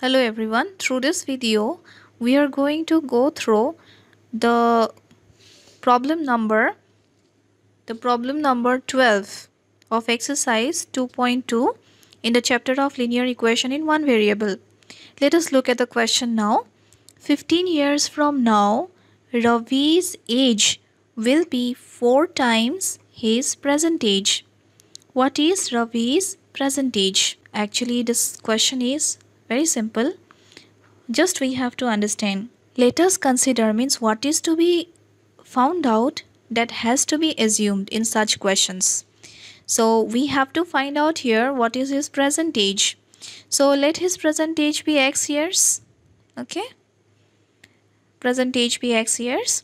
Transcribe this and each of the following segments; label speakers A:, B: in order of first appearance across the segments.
A: Hello everyone, through this video we are going to go through the problem number 12 of exercise 2.2 in the chapter of linear equation in one variable. Let us look at the question now. 15 years from now, Ravi's age will be 4 times his present age. What is Ravi's present age? Actually, this question is very simple. Just we have to understand. Let us consider means what is to be found out that has to be assumed in such questions. So we have to find out here what is his present age. So let his present age be x years. Okay. Present age be x years.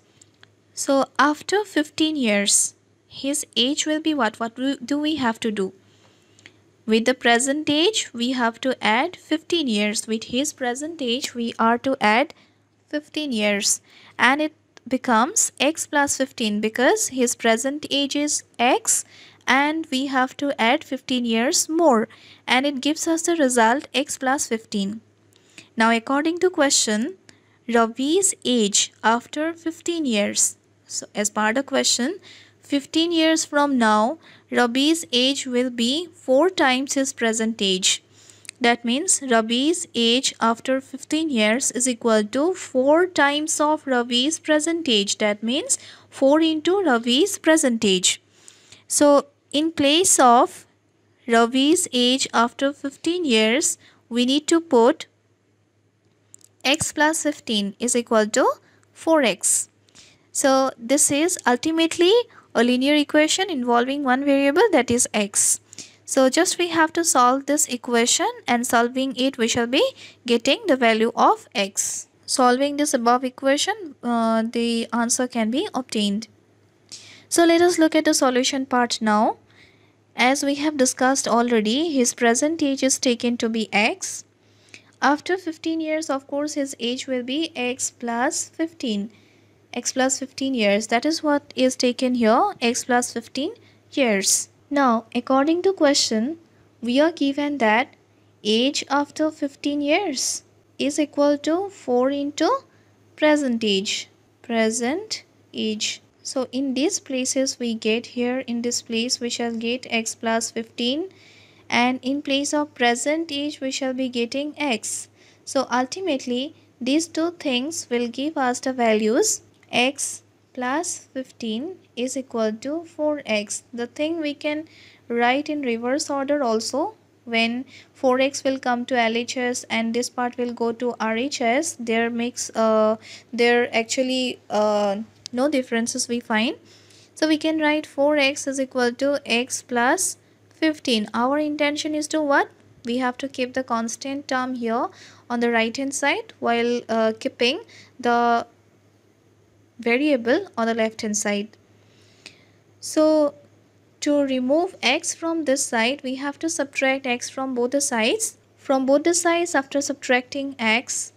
A: So after 15 years, his age will be what? What do we have to do? With the present age, we have to add 15 years. With his present age, we are to add 15 years. And it becomes x plus 15 because his present age is x and we have to add 15 years more. And it gives us the result x plus 15. Now according to question, Ravi's age after 15 years. So as per the question, 15 years from now, Ravi's age will be 4 times his present age. That means Ravi's age after 15 years is equal to 4 times of Ravi's present age. That means 4 into Ravi's present age. So in place of Ravi's age after 15 years, we need to put x plus 15 is equal to 4x. So this is ultimately a linear equation involving one variable, that is x. So just we have to solve this equation, and solving it we shall be getting the value of x. Solving this above equation, the answer can be obtained. So let us look at the solution part now. As we have discussed already, his present age is taken to be x. After 15 years, of course, his age will be x plus 15. X plus 15 years. That is what is taken here, x plus 15 years. Now, according to question, we are given that age after 15 years is equal to 4 into present age. Present age. So, in these places we get here, in this place we shall get x plus 15, and in place of present age we shall be getting x. So, ultimately these two things will give us the values x plus 15 is equal to 4x. The thing we can write in reverse order also. When 4x will come to LHS and this part will go to RHS, there actually no differences we find. So we can write 4x is equal to x plus 15. Our intention is to what? We have to keep the constant term here on the right hand side while keeping the variable on the left hand side. So to remove x from this side, we have to subtract x from both the sides. From both the sides, after subtracting x,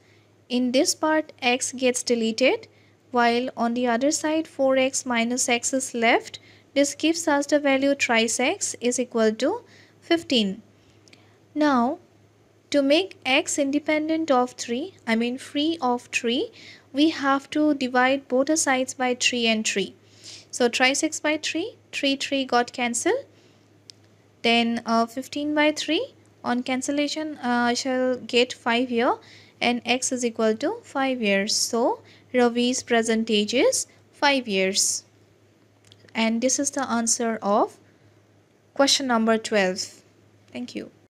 A: in this part x gets deleted, while on the other side 4x minus x is left. This gives us the value thrice x is equal to 15. Now to make x independent of 3, I mean free of 3, we have to divide both the sides by 3 and 3. So thrice x by 3, 3 got cancelled. Then 15 by 3, on cancellation I shall get 5 here, and x is equal to 5 years. So Ravi's present age is 5 years. And this is the answer of question number 12. Thank you.